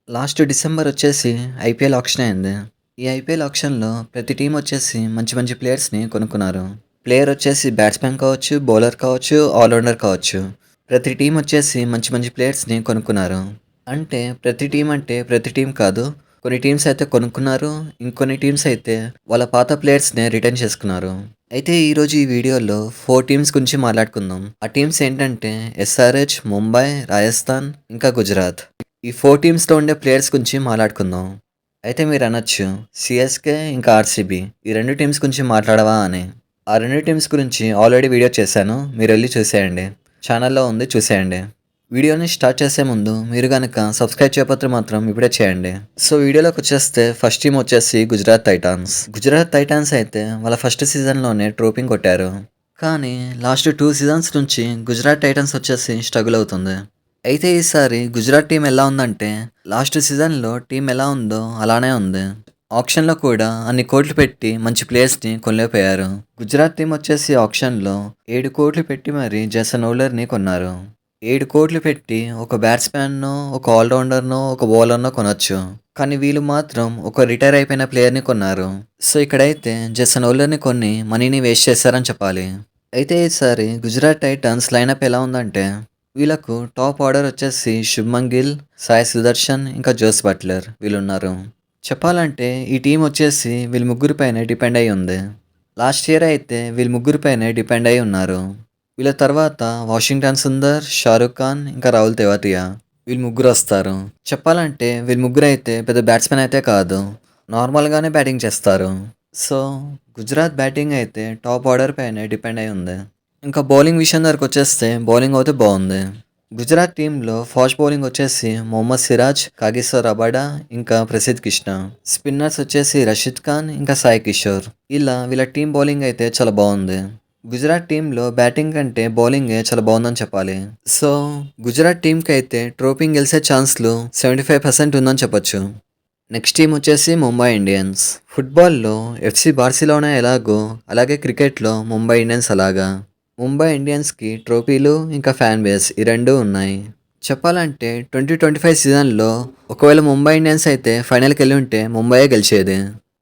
Last December వచ్చేసి IPL auction అయింది. ఈ ఐపీఎల్ ఆక్షన్‌లో ప్రతి టీమ్ వచ్చేసి మంచి మంచి ప్లేయర్స్‌ని కొనుక్కున్నారు. ప్లేయర్ వచ్చేసి బ్యాట్స్‌మెన్ కావచ్చు, బౌలర్ కావచ్చు, ఆల్ రౌండర్ కావచ్చు. ప్రతి టీమ్ వచ్చేసి మంచి మంచి ప్లేయర్స్‌ని కొనుక్కున్నారు. అంటే ప్రతి టీమ్ అంటే ప్రతి టీమ్ కాదు. కొన్ని టీమ్స్ అయితే కొనుక్కున్నారు. ఇంకొన్ని టీమ్స్ అయితే వాళ్ళ పాత ప్లేయర్స్‌ని రిటర్న్ చేసుకున్నారు. అయితే ఈరోజు ఈ వీడియోలో 4 టీమ్స్ గురించి మాట్లాడుకుందాం. ఆ టీమ్స్ ఏంటంటే ఎస్ఆర్‌హెచ్, ముంబై, రాజస్థాన్ ఇంకా గుజరాత్. ఈ 4 టీమ్స్‌లో ఉండే ప్లేయర్స్ గురించి మాట్లాడుకుందాం. అయితే మీరనొచ్చు, సీఎస్‌కే ఇంకా ఆర్‌సీబీ ఈ 2 టీమ్స్ గురించి మాట్లాడవా అని. ఆ 2 టీమ్స్ గురించి ఆల్రెడీ వీడియో చేశాను. మీరెళ్లి చూసేయండి. ఛానల్‌లో ఉంది చూసేయండి. వీడియోని స్టార్ట్ చేసే ముందు మీరు గనక సబ్స్క్రైబ్ చేయకపోతే మాత్రం ఇప్పుడే చేయండి. సో వీడియోలోకొచ్చేస్తే ఫస్ట్ టీమ్ వచ్చేసి గుజరాత్ టైటాన్స్. గుజరాత్ టైటాన్స్ అయితే వాళ్ళ ఫస్ట్ సీజన్‌లోనే ట్రోఫీని కొట్టారు. కానీ లాస్ట్ 2 సీజన్స్ నుంచి గుజరాత్ టైటాన్స్ వచ్చేసి స్ట్రగుల్ అవుతుంది. అయితే ఈసారి గుజరాత్ టీం ఎలా ఉందంటే, లాస్ట్ సీజన్‌లో టీం ఎలా ఉందో అలానే ఉంది. ఆక్షన్‌లో కూడా అన్ని కోట్లు పెట్టి మంచి ప్లేయర్స్‌ని కొనలేకపోయారు. గుజరాత్ టీం వచ్చేసి ఆక్షన్‌లో 7 కోట్లు పెట్టి మరి జేసన్ హోల్డర్‌ని కొన్నారు. 7 కోట్లు పెట్టి ఒక బ్యాట్స్‌మ్యాన్‌నో, ఒక ఆల్ రౌండర్‌నో, ఒక బౌలర్‌నో కొనొచ్చు. కానీ వీళ్ళు మాత్రం ఒక రిటైర్ అయిపోయిన ప్లేయర్‌ని కొన్నారు. సో ఇక్కడైతే జేసన్ హోల్డర్‌ని కొన్ని మనీని వేస్ట్ చేశారని చెప్పాలి. అయితే ఈసారి గుజరాత్ టైటాన్స్ లైనప్ ఎలా ఉందంటే వీళ్ళకు టాప్ ఆర్డర్ వచ్చేసి శుభ్మన్ గిల్, సాయి సుదర్శన్ ఇంకా జోస్ బట్లర్ వీళ్ళున్నారు. చెప్పాలంటే ఈ టీం వచ్చేసి వీళ్ళ ముగ్గురిపైనే డిపెండ్ అయి ఉంది. లాస్ట్ ఇయర్ అయితే వీళ్ళ ముగ్గురిపైనే డిపెండ్ అయి ఉన్నారు. వీళ్ళ తర్వాత వాషింగ్టన్ సుందర్, షారుఖ్ ఖాన్ ఇంకా రాహుల్ తెవాతియా వీళ్ళు ముగ్గురు వస్తారు. చెప్పాలంటే వీళ్ళ ముగ్గురు అయితే పెద్ద బ్యాట్స్మెన్ అయితే కాదు. నార్మల్గానే బ్యాటింగ్ చేస్తారు. సో గుజరాత్ బ్యాటింగ్ అయితే టాప్ ఆర్డర్ పైనే డిపెండ్ అయి ఉంది. ఇంకా బౌలింగ్ విషయం దగ్గరకొచ్చేస్తే బౌలింగ్ అయితే బాగుంది. గుజరాత్ టీంలో ఫాస్ట్ బౌలింగ్ వచ్చేసి మొహమ్మద్ సిరాజ్, కాగిసో రబాడా ఇంకా ప్రసిద్ధ్ కృష్ణ. స్పిన్నర్స్ వచ్చేసి రషీద్ ఖాన్ ఇంకా సాయి కిషోర్. ఇలా వీళ్ళ టీం బౌలింగ్ అయితే చాలా బాగుంది. గుజరాత్ టీంలో బ్యాటింగ్ కంటే బౌలింగే చాలా బాగుందని చెప్పాలి. సో గుజరాత్ టీంకి అయితే ట్రోఫీ గెలిచే ఛాన్స్లు 75% ఉందని చెప్పొచ్చు. నెక్స్ట్ టీం వచ్చేసి ముంబై ఇండియన్స్. ఫుట్బాల్లో ఎఫ్సి బార్సిలోనా ఎలాగో అలాగే క్రికెట్లో ముంబై ఇండియన్స్ అలాగా. ముంబై ఇండియన్స్‌కి ట్రోఫీలు, ఇంకా ఫ్యాన్ బేస్ ఈ 2 ఉన్నాయి. చెప్పాలంటే 2025 సీజన్‌లో ఒకవేళ ముంబై ఇండియన్స్ అయితే ఫైనల్‌కెళ్ళి ఉంటే ముంబైయే గెలిచేది.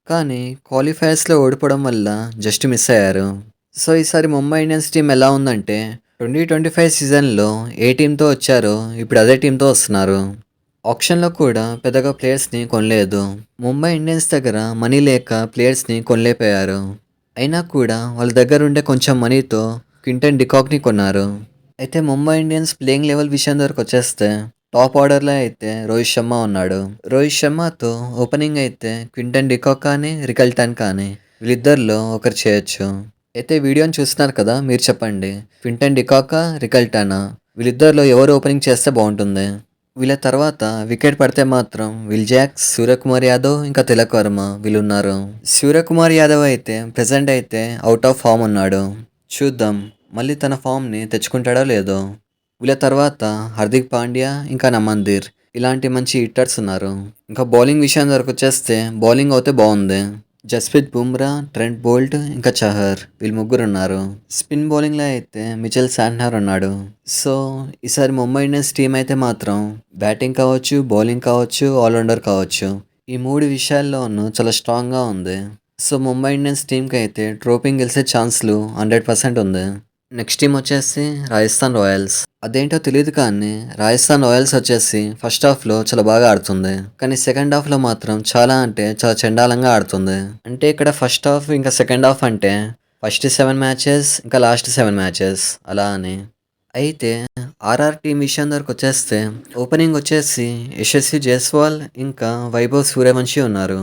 కానీ క్వాలిఫైయర్స్‌లో ఓడిపోవడం వల్ల జస్ట్ మిస్ అయ్యారు. సో ఈసారి ముంబై ఇండియన్స్ టీమ్ ఎలా ఉందంటే 2025 సీజన్‌లో ఏ టీమ్‌తో వచ్చారో ఇప్పుడు అదే టీమ్‌తో వస్తున్నారు. ఆక్షన్‌లో కూడా పెద్దగా ప్లేయర్స్‌ని కొనలేదు. ముంబై ఇండియన్స్ దగ్గర మనీ లేక ప్లేయర్స్‌ని కొనలేకపోయారు. అయినా కూడా వాళ్ళ దగ్గర ఉండే కొంచెం మనీతో క్వింటన్ డికాక్‌ని కొన్నారు. అయితే ముంబై ఇండియన్స్ ప్లేయింగ్ లెవెల్ విషయం దగ్గరకొచ్చేస్తే టాప్ ఆర్డర్‌లో అయితే రోహిత్ శర్మ ఉన్నాడు. రోహిత్ శర్మతో ఓపెనింగ్ అయితే క్వింటన్ డికాక్ కానీ, రికల్టన్ కానీ వీళ్ళిద్దరిలో ఒకరు చేయొచ్చు. అయితే వీడియోని చూస్తున్నారు కదా మీరు చెప్పండి. క్వింటన్ డికాకా, రికల్టనా వీళ్ళిద్దరిలో ఎవరు ఓపెనింగ్ చేస్తే బాగుంటుంది? వీళ్ళ తర్వాత వికెట్ పడితే మాత్రం విల్ జాక్స్, సూర్యకుమార్ యాదవ్ ఇంకా తిలక్ వర్మ వీళ్ళున్నారు. సూర్యకుమార్ యాదవ్ అయితే ప్రెజెంట్ అయితే అవుట్ ఆఫ్ ఫామ్ ఉన్నాడు. చూద్దాం మళ్ళీ తన ఫామ్ని తెచ్చుకుంటాడో లేదో. వీళ్ళ తర్వాత హార్దిక్ పాండ్యా ఇంకా నమందీర్ ఇలాంటి మంచి హిట్టర్స్ ఉన్నారు. ఇంకా బౌలింగ్ విషయం వరకు వచ్చేస్తే బౌలింగ్ అయితే బాగుంది. జస్ప్రీత్ బుమ్రా, ట్రెంట్ బోల్ట్ ఇంకా చహర్ వీళ్ళు ముగ్గురు ఉన్నారు. స్పిన్ బౌలింగ్లో అయితే మిచెల్ శాంట్నర్ ఉన్నాడు. సో ఈసారి ముంబై ఇండియన్స్ టీం అయితే మాత్రం బ్యాటింగ్ కావచ్చు, బౌలింగ్ కావచ్చు, ఆల్రౌండర్ కావచ్చు ఈ 3 విషయాల్లోనూ చాలా స్ట్రాంగ్గా ఉంది. సో ముంబై ఇండియన్స్ టీంకి అయితే ట్రోఫీ గెలిచే ఛాన్స్లు 100% ఉంది. నెక్స్ట్ టీం వచ్చేసి రాజస్థాన్ రాయల్స్. అదేంటో తెలియదు కానీ రాజస్థాన్ రాయల్స్ వచ్చేసి ఫస్ట్ హాఫ్లో చాలా బాగా ఆడుతుంది. కానీ సెకండ్ హాఫ్లో మాత్రం చాలా అంటే చాలా చండాలంగా ఆడుతుంది. అంటే ఇక్కడ ఫస్ట్ హాఫ్ ఇంకా సెకండ్ హాఫ్ అంటే ఫస్ట్ 7 మ్యాచెస్ ఇంకా లాస్ట్ 7 మ్యాచెస్ అలా అని. అయితే ఆర్ఆర్ టీం విషయం దగ్గరకు వచ్చేస్తే ఓపెనింగ్ వచ్చేసి యశస్వి జైస్వాల్ ఇంకా వైభవ్ సూర్యవంశి ఉన్నారు.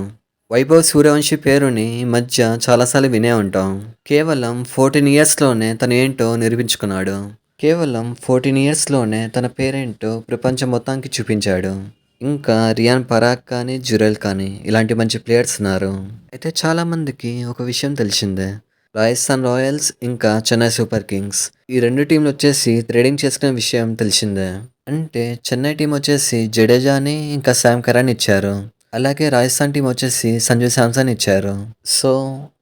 వైభవ్ సూర్యవంశి పేరుని ఈ మధ్య చాలాసార్లు వినే ఉంటాం. కేవలం 14 ఇయర్స్‌లోనే తను ఏంటో నిరూపించుకున్నాడు. కేవలం 14 ఇయర్స్‌లోనే తన పేరేంటో ప్రపంచం మొత్తానికి చూపించాడు. ఇంకా రియాన్ పరాగ్ కానీ, జురెల్ కానీ ఇలాంటి మంచి ప్లేయర్స్ ఉన్నారు. అయితే చాలామందికి ఒక విషయం తెలిసిందే. రాజస్థాన్ రాయల్స్ ఇంకా చెన్నై సూపర్ కింగ్స్ ఈ 2 టీంలు వచ్చేసి ట్రేడింగ్ చేసుకునే విషయం తెలిసిందే. అంటే చెన్నై టీం వచ్చేసి జడేజాని ఇంకా శామ్ కరాన్ ఇచ్చారు. అలాగే రాజస్థాన్ టీం వచ్చేసి సంజు శాంసన్ ఇచ్చారు. సో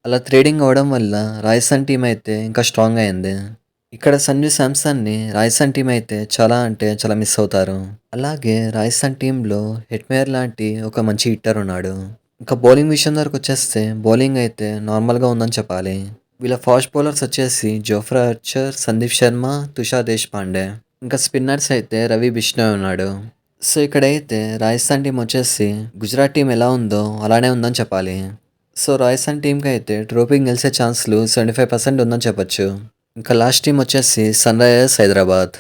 అలా ట్రేడింగ్ అవ్వడం వల్ల రాజస్థాన్ టీం అయితే ఇంకా స్ట్రాంగ్ అయింది. ఇక్కడ సంజు శాంసన్‌ని రాజస్థాన్ టీమ్ అయితే చాలా అంటే చాలా మిస్ అవుతారు. అలాగే రాజస్థాన్ టీమ్‌లో హెట్మేయర్ లాంటి ఒక మంచి హిట్టర్ ఉన్నాడు. ఇంకా బౌలింగ్ విషయం వరకొచ్చేస్తే బౌలింగ్ అయితే నార్మల్‌గా ఉందని చెప్పాలి. వీళ్ళ ఫాస్ట్ బౌలర్స్ వచ్చేసి జోఫ్రా ఆర్చర్, సందీప్ శర్మ, తుషార్ దేశ్పాండే. ఇంకా స్పిన్నర్స్ అయితే రవి బిష్ణోయ్ ఉన్నాడు. సో ఇక్కడైతే రాజస్థాన్ టీమ్ వచ్చేసి గుజరాత్ టీమ్ ఎలా ఉందో అలానే ఉందని చెప్పాలి. సో రాజస్థాన్ టీమ్‌కైతే ట్రోఫీ గెలిచే ఛాన్స్‌లు 75% ఉందని చెప్పొచ్చు. ఇంకా లాస్ట్ టీమ్ వచ్చేసి Sunrisers Hyderabad.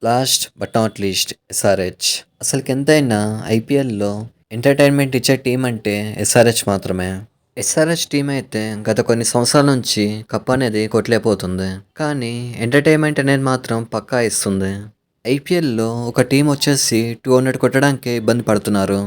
Last but not least SRH. అసలుకెంతైనా ఐపీఎల్‌లో ఎంటర్‌టైన్‌మెంట్ ఇచ్చే టీమ్ అంటే ఎస్ఆర్‌హెచ్ మాత్రమే. ఎస్ఆర్‌హెచ్ టీమ్ అయితే గత కొన్ని సంవత్సరాల నుంచి కప్ అనేది కొట్టలేకపోతుంది. కానీ ఎంటర్‌టైన్‌మెంట్ అనేది మాత్రం పక్కా ఇస్తుంది. ఐపీఎల్‌లో ఒక టీమ్ వచ్చేసి 200 కొట్టడానికే ఇబ్బంది పడుతున్నారు.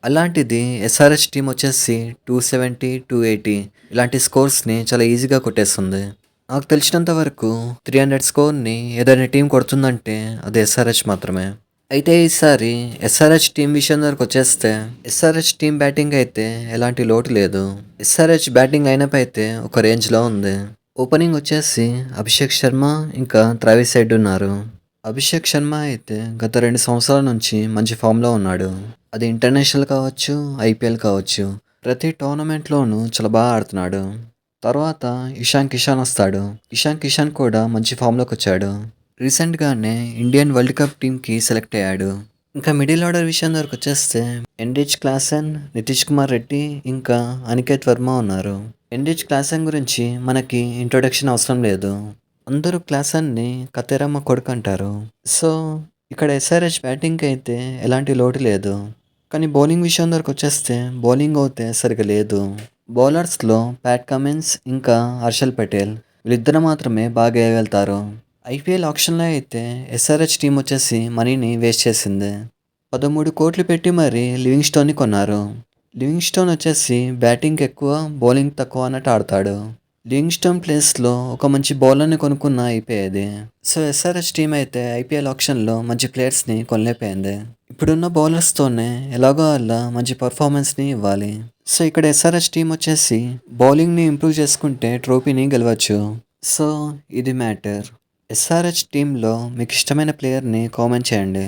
అలాంటిది ఎస్ఆర్‌హెచ్ టీమ్ వచ్చేసి 270, 280 ఇలాంటి స్కోర్స్‌ని చాలా ఈజీగా కొట్టేస్తుంది. నాకు తెలిసినంత వరకు 300 స్కోర్‌ని ఏదైనా టీమ్ కొడుతుందంటే అది ఎస్ఆర్‌హెచ్ మాత్రమే. అయితే ఈసారి ఎస్ఆర్‌హెచ్ టీమ్ విషయం వరకొచ్చేస్తే ఎస్ఆర్‌హెచ్ టీమ్ బ్యాటింగ్ అయితే ఎలాంటి లోటు లేదు. ఎస్ఆర్‌హెచ్ బ్యాటింగ్ లైనప్ అయితే ఒక రేంజ్‌లో ఉంది. ఓపెనింగ్ వచ్చేసి అభిషేక్ శర్మ ఇంకా ట్రావిస్ హెడ్ ఉన్నారు. అభిషేక్ శర్మ అయితే గత 2 సంవత్సరాల నుంచి మంచి ఫామ్‌లో ఉన్నాడు. అది ఇంటర్నేషనల్ కావచ్చు, ఐపీఎల్ కావచ్చు. ప్రతి టోర్నమెంట్‌లోనూ చాలా బాగా ఆడుతున్నాడు. తర్వాత ఇషాన్ కిషాన్ వస్తాడు. ఇషాన్ కిషాన్ కూడా మంచి ఫామ్‌లోకొచ్చాడు. రీసెంట్‌గానే ఇండియన్ వరల్డ్ కప్ టీమ్‌కి సెలెక్ట్ అయ్యాడు. ఇంకా మిడిల్ ఆర్డర్ విషయం వరకొచ్చేస్తే ఎన్‌రిచ్ క్లాసెన్, నితీష్ కుమార్ రెడ్డి ఇంకా అనికేత్ వర్మ ఉన్నారు. ఎన్‌రిచ్ క్లాసెన్ గురించి మనకి ఇంట్రొడక్షన్ అవసరం లేదు. అందరూ క్లాసెన్‌ని కతేరమ్మ కొడుకంటారు. సో, ఇక్కడ ఎస్ఆర్‌హెచ్ బ్యాటింగ్‌కి అయితే ఎలాంటి లోటు లేదు. కానీ బౌలింగ్ విషయం వరకొచ్చేస్తే బౌలింగ్ అయితే సరిగ్గా లేదు. బౌలర్స్‌లో ప్యాట్ కమిన్స్ ఇంకా హర్షల్ పటేల్ వీళ్ళిద్దరు మాత్రమే బాగా వేయగలుగుతారు. ఐపీఎల్ ఆక్షన్‌లో అయితే ఎస్ఆర్‌హెచ్ టీమ్ వచ్చేసి మనీని వేస్ట్ చేసింది. 13 కోట్లు పెట్టి మరి లివింగ్‌స్టోన్‌ని కొన్నారు. లివింగ్‌స్టోన్ వచ్చేసి బ్యాటింగ్ ఎక్కువ, బౌలింగ్ తక్కువ అన్నట్టు ఆడతాడు. లివింగ్‌స్టోన్ ప్లేస్‌లో ఒక మంచి బౌలర్‌ని కొనుక్కున్నా అయిపోయేది. సో ఎస్ఆర్‌హెచ్ టీమ్ అయితే ఐపీఎల్ ఆక్షన్‌లో మంచి ప్లేయర్స్‌ని కొనలేకపోయింది. ఇప్పుడున్న బౌలర్స్తోనే ఎలాగో అలా మంచి పర్ఫార్మెన్స్‌ని ఇవ్వాలి. సో ఇక్కడ ఎస్ఆర్‌హెచ్ టీమ్ వచ్చేసి బౌలింగ్‌ని ఇంప్రూవ్ చేసుకుంటే ట్రోఫీని గెలవచ్చు. సో ఇది మ్యాటర్. ఎస్ఆర్‌హెచ్ టీమ్‌లో మీకిష్టమైన ప్లేయర్‌ని కామెంట్ చేయండి.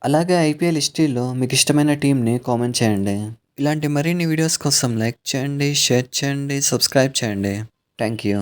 అలాగే ఐపీఎల్ హిస్టరీలో మీకిష్టమైన టీమ్‌ని కామెంట్ చేయండి. ఇలాంటి మరిన్ని వీడియోస్ కోసం లైక్ చేయండి, షేర్ చేయండి, సబ్స్క్రైబ్ చేయండి. Thank you.